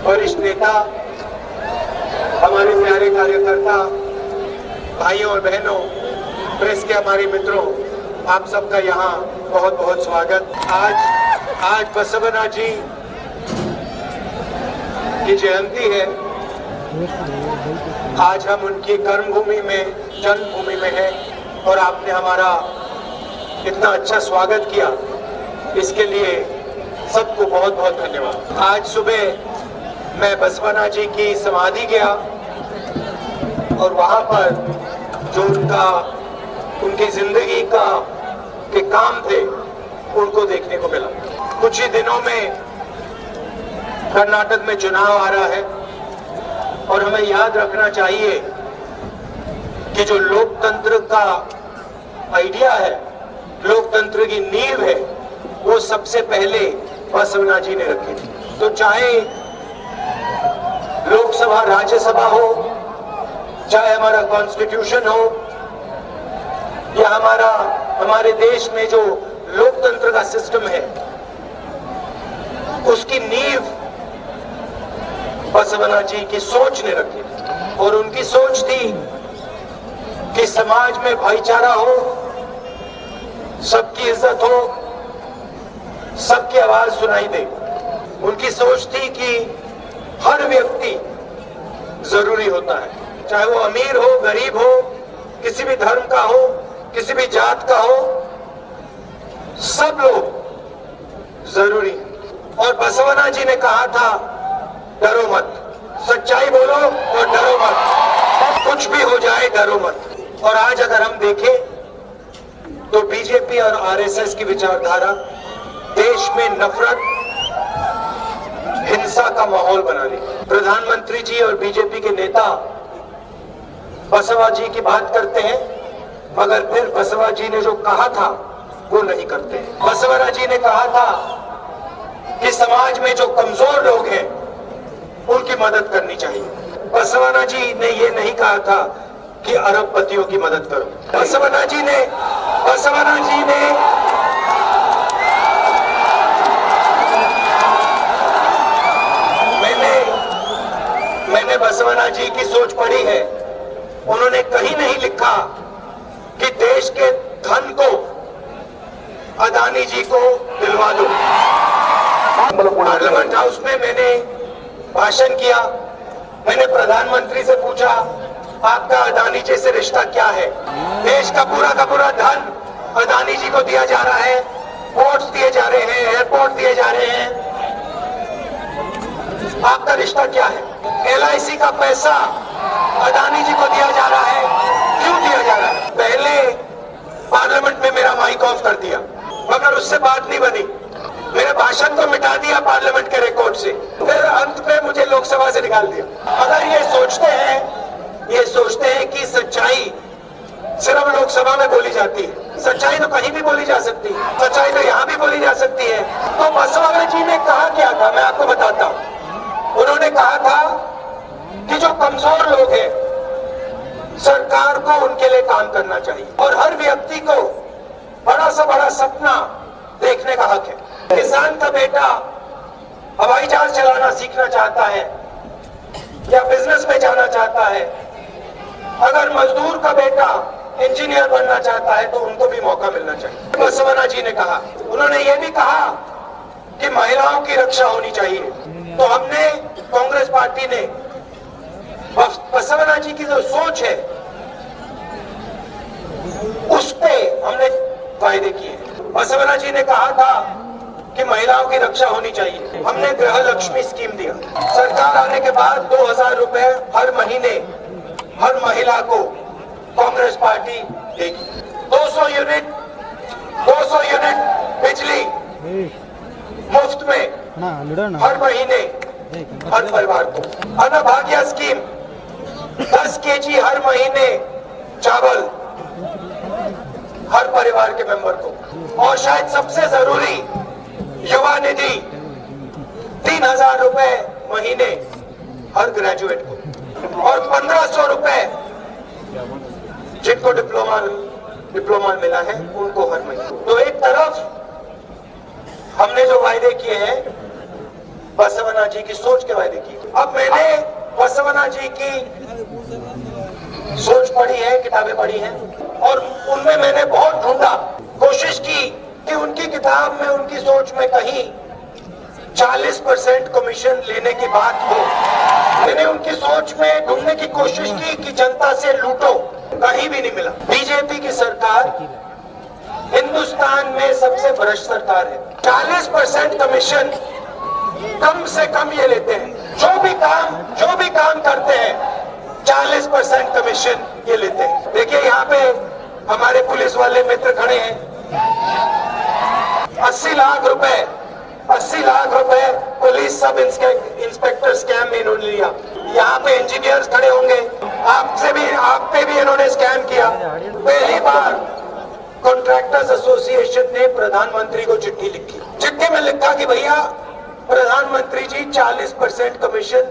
वरिष्ठ नेता, हमारे प्यारे कार्यकर्ता, भाइयों और बहनों, प्रेस के हमारे मित्रों, आप सबका यहाँ बहुत बहुत स्वागत। आज बसवना जी की जयंती है। आज हम उनकी कर्मभूमि में, जन्मभूमि में हैं और आपने हमारा इतना अच्छा स्वागत किया, इसके लिए सबको बहुत बहुत धन्यवाद। आज सुबह मैं बसवना जी की समाधि गया और वहां पर जो उनकी जिंदगी के काम थे उनको देखने को मिला। कुछ ही दिनों में कर्नाटक में चुनाव आ रहा है और हमें याद रखना चाहिए कि जो लोकतंत्र का आइडिया है, लोकतंत्र की नींव है, वो सबसे पहले बसवना जी ने रखी थी। तो चाहे लोकसभा, राज्यसभा हो, चाहे हमारा कॉन्स्टिट्यूशन हो, या हमारे देश में जो लोकतंत्र का सिस्टम है, उसकी नींव बसवना जी की सोच ने रखी थी। और उनकी सोच थी कि समाज में भाईचारा हो, सबकी इज्जत हो, सबकी आवाज सुनाई दे। उनकी सोच थी कि हर व्यक्ति जरूरी होता है, चाहे वो अमीर हो, गरीब हो, किसी भी धर्म का हो, किसी भी जात का हो, सब लोग जरूरी है। और बसवना जी ने कहा था, डरो मत, सच्चाई बोलो और डरो मत, कुछ भी हो जाए डरो मत। और आज अगर हम देखें तो बीजेपी और आरएसएस की विचारधारा देश में नफरत, हिंसा का माहौल बना रही है। प्रधानमंत्री जी और बीजेपी के नेता बसवा जी की बात करते हैं, मगर फिर बसवा जी ने जो कहा था वो नहीं करते। बसवना जी ने कहा था कि समाज में जो कमजोर लोग हैं उनकी मदद करनी चाहिए। बसवना जी ने ये नहीं कहा था कि अरबपतियों की मदद करो। बसवना जी ने मैंने बसवना जी की सोच पढ़ी है। उन्होंने कहीं नहीं लिखा कि देश के धन को अदानी जी को दिलवा दो। पार्लियामेंट हाउस में मैंने भाषण किया, मैंने प्रधानमंत्री से पूछा, आपका अदानी जी से रिश्ता क्या है? देश का पूरा धन अदानी जी को दिया जा रहा है, पोर्ट्स दिए जा रहे हैं, एयरपोर्ट दिए जा रहे हैं, आपका रिश्ता क्या है? LIC का पैसा अदानी जी को दिया जा रहा है, क्यों दिया जा रहा है? पहले पार्लियामेंट में मेरा माइक ऑफ कर दिया, मगर उससे बात नहीं बनी। मेरे भाषण को मिटा दिया पार्लियामेंट के रिकॉर्ड से, फिर अंत में मुझे लोकसभा से निकाल दिया। अगर ये सोचते हैं कि सच्चाई सिर्फ लोकसभा में बोली जाती है, सच्चाई तो कहीं भी बोली जा सकती है, सच्चाई तो यहाँ भी बोली जा सकती है। तो बसवना जी ने कहा क्या था, मैं आपको बताता हूँ। उन्होंने कहा था कि जो कमजोर लोग हैं, सरकार को उनके लिए काम करना चाहिए और हर व्यक्ति को बड़ा से बड़ा सपना देखने का हक है। किसान का बेटा हवाई जहाज चलाना सीखना चाहता है या बिजनेस में जाना चाहता है, अगर मजदूर का बेटा इंजीनियर बनना चाहता है तो उनको भी मौका मिलना चाहिए। बसवना जी ने कहा, उन्होंने ये भी कहा कि महिलाओं की रक्षा होनी चाहिए। तो हमने, कांग्रेस पार्टी ने बसवना जी की जो सोच है उस पे हमने वायदे किए। बसवना जी ने कहा था कि महिलाओं की रक्षा होनी चाहिए। हमने गृह लक्ष्मी स्कीम दिया। सरकार आने के बाद 2000 रुपए हर महीने हर महिला को कांग्रेस पार्टी देगी। 200 यूनिट बिजली मुफ्त में हर महीने हर परिवार को। अन्नभाग्य स्कीम 10 kg हर महीने चावल हर परिवार के मेंबर को। और शायद सबसे जरूरी, युवा निधि 3000 रुपए महीने हर ग्रेजुएट को और 1500 रुपए जिनको डिप्लोमा मिला है उनको हर महीने। तो एक तरफ हमने जो वायदे किए हैं बसवना जी की सोच के वायदे किए। अब मैंने बसवना जी की सोच पढ़ी है, किताबें पढ़ी हैं, और उनमें मैंने बहुत ढूंढा, कोशिश की कि उनकी किताब में, उनकी सोच में कहीं 40% कमीशन लेने की बात हो। मैंने उनकी सोच में ढूंढने की कोशिश की कि जनता से लूटो, कहीं भी नहीं मिला। बीजेपी की सरकार हिंदुस्तान में सबसे भ्रष्ट सरकार है। 40% कमीशन कम से कम ये लेते हैं। जो भी काम करते हैं 40% कमीशन ये लेते हैं। देखिए यहाँ पे हमारे पुलिस वाले मित्र खड़े हैं, 80 लाख रुपए पुलिस सब इंस्पेक्टर स्कैम में इन्होंने लिया। यहाँ पे इंजीनियर्स खड़े होंगे, आप पे भी इन्होंने स्कैम किया। पहली बार कॉन्ट्रैक्टर्स एसोसिएशन ने प्रधानमंत्री को चिट्ठी लिखी। चिट्ठी में लिखा कि भैया प्रधानमंत्री जी 40% कमीशन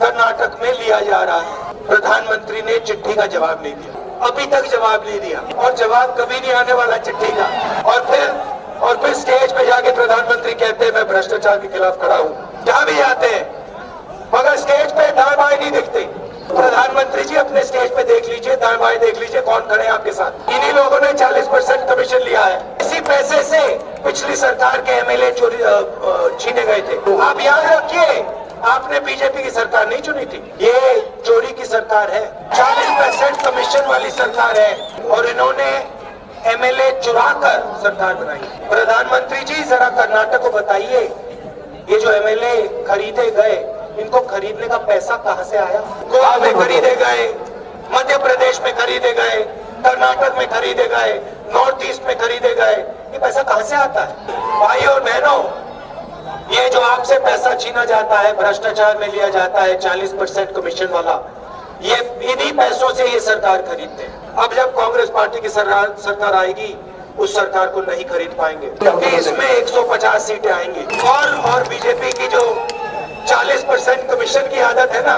कर्नाटक में लिया जा रहा है। प्रधानमंत्री ने चिट्ठी का जवाब नहीं दिया, अभी तक जवाब नहीं दिया, और जवाब कभी नहीं आने वाला चिट्ठी का। और फिर स्टेज पे जाके प्रधानमंत्री कहते हैं मैं भ्रष्टाचार के खिलाफ खड़ा हूँ। जहाँ भी जाते हैं मगर स्टेज पे दाएं बाएं नहीं दिखते। प्रधानमंत्री जी अपने स्टेज पे देख लीजिए, दाएं बाएं देख लीजिए कौन खड़े हैं आपके साथ। इन्हीं लोगों ने 40% कमीशन लिया है। इसी पैसे से पिछली सरकार के एमएलए चोरी छीने गए थे। आप याद रखिए, आपने बीजेपी की सरकार नहीं चुनी थी, ये चोरी की सरकार है, 40% कमीशन वाली सरकार है, और इन्होंने एमएलए चुरा कर सरकार बनाई। प्रधानमंत्री जी जरा कर्नाटक को बताइए, ये जो एमएलए खरीदे गए, इनको खरीदने का पैसा कहां से आया? गोवा में खरीदे गए, मध्य प्रदेश में खरीदे गए, कर्नाटक में खरीदे गए, नॉर्थ ईस्ट में खरीदे गए, ये पैसा कहां से आता है? भाई और बहनों, ये जो आपसे पैसा छीना जाता है, भ्रष्टाचार में लिया जाता है 40% कमीशन वाला, ये इन्हीं पैसों से ये सरकार खरीदते हैं। अब जब कांग्रेस पार्टी की सरकार आएगी, उस सरकार को नहीं खरीद पाएंगे, क्योंकि इसमें 150 सीटें आएंगी। और बीजेपी की जो 40% कमीशन की आदत है ना,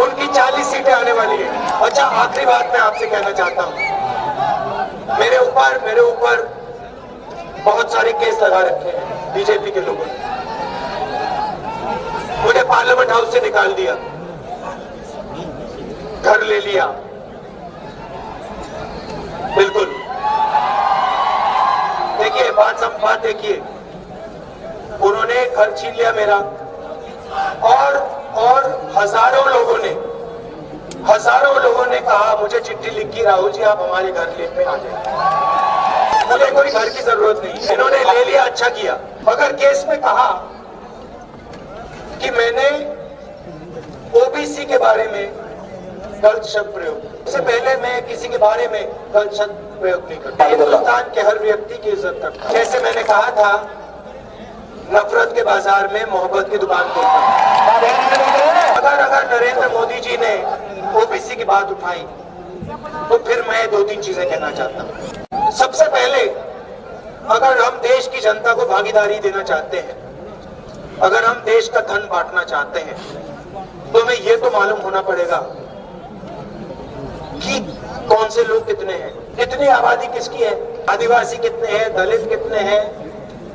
उनकी 40 सीटें आने वाली है। अच्छा, आखिरी बात मैं आपसे कहना चाहता हूँ, मेरे ऊपर बहुत सारे केस लगा रखे हैं बीजेपी के लोगों ने। मुझे पार्लियामेंट हाउस से निकाल दिया, घर ले लिया, बिल्कुल। देखिए बात देखिए, उन्होंने घर छीन लिया मेरा, और हजारों लोगों ने कहा, मुझे चिट्ठी लिखी, राहुल जी आप हमारे घर लेने आ जाए, मुझे कोई घर की जरूरत नहीं। इन्होंने ले लिया, अच्छा किया। मगर केस में कहा कि मैंने ओबीसी के बारे में गलत शब्द प्रयोग, इससे पहले मैं किसी के बारे में गलत शब्द प्रयोग नहीं करता। हिंदुस्तान के हर व्यक्ति की इज्जत करता। जैसे मैंने कहा था, नफरत के बाजार में मोहब्बत की दुकान खोलता। अगर नरेंद्र मोदी जी ने ओबीसी की बात उठाई, तो फिर मैं 2-3 चीजें कहना चाहता हूँ। सबसे पहले, अगर हम देश की जनता को भागीदारी देना चाहते हैं, अगर हम देश का धन बांटना चाहते हैं, तो हमें ये तो मालूम होना पड़ेगा कि कौन से लोग कितने हैं, कितनी आबादी किसकी है, आदिवासी कितने हैं, दलित कितने हैं,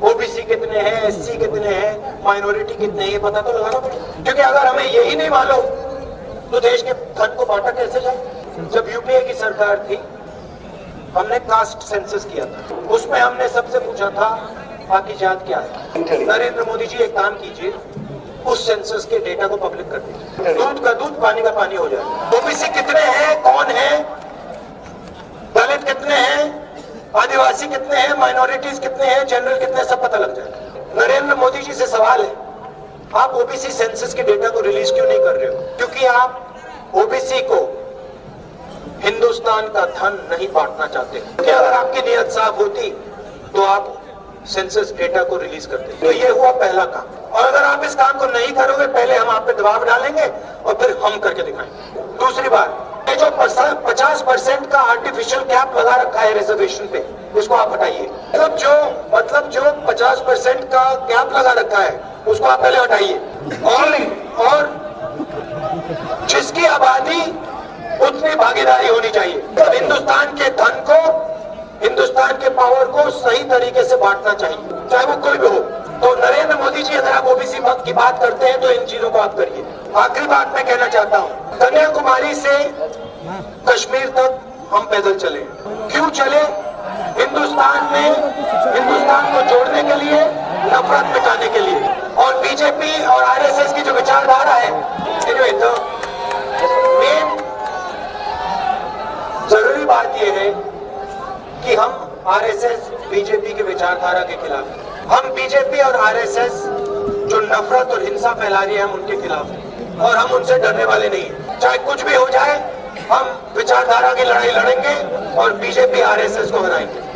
ओबीसी कितने हैं, एससी कितने हैं, माइनॉरिटी कितने हैं, ये पता तो लगाना पड़ेगा। क्योंकि अगर हमें यही नहीं मालूम तो देश के धन को बांटा कैसे जाए। जब यूपीए की सरकार थी, हमने कास्ट सेंसस किया था, उसमें हमने सबसे पूछा था आपकी जात क्या है। नरेंद्र मोदी जी एक काम कीजिए, उस सेंसस के डेटा को पब्लिक कर दीजिए, दूध का दूध पानी का पानी हो जाए। ओबीसी कितने हैं, कौन है, दलित कितने हैं, आदिवासी कितने हैं, माइनॉरिटीज कितने हैं, जनरल कितने, सब पता लग जाए। नरेंद्र मोदी जी से सवाल है, आप ओबीसी सेंसस के डेटा को रिलीज क्यों नहीं कर रहे हो? क्योंकि आप ओबीसी को हिंदुस्तान का धन नहीं बांटना चाहते। क्योंकि अगर आपकी नियत साफ होती तो आप सेंसस डेटा को रिलीज करते। तो ये हुआ पहला काम। और अगर आप इस काम को नहीं करोगे, पहले हम आप पे दबाव डालेंगे और फिर हम करके दिखाएंगे। दूसरी बात, ये जो 50% का आर्टिफिशियल कैप लगा रखा है रिजर्वेशन पे, उसको आप हटाइए। मतलब जो 50% का कैप लगा रखा है, उसको आप पहले हटाइए। और जिसकी आबादी उतनी भागीदारी होनी चाहिए। तब हिंदुस्तान के धन को, हिंदुस्तान के पावर को सही तरीके से बांटना चाहिए, चाहे वो कोई भी हो। तो नरेंद्र मोदी जी, अगर आप ओबीसी हक की बात करते हैं तो इन चीजों को आप करिए। आखिरी बात मैं कहना चाहता हूँ, कन्याकुमारी से कश्मीर तक हम पैदल चले। क्यों चले? हिंदुस्तान को जोड़ने के लिए, नफरत मिटाने के लिए। और बीजेपी और आरएसएस की जो विचारधारा है, तो मेन जरूरी बात यह है कि हम आरएसएस बीजेपी के विचारधारा के खिलाफ हैं। हम बीजेपी और आरएसएस जो नफरत और हिंसा फैला रही है, हम उनके खिलाफ हैं और हम उनसे डरने वाले नहीं हैं। चाहे कुछ भी हो जाए, हम विचारधारा की लड़ाई लड़ेंगे और बीजेपी आरएसएस को हराएंगे।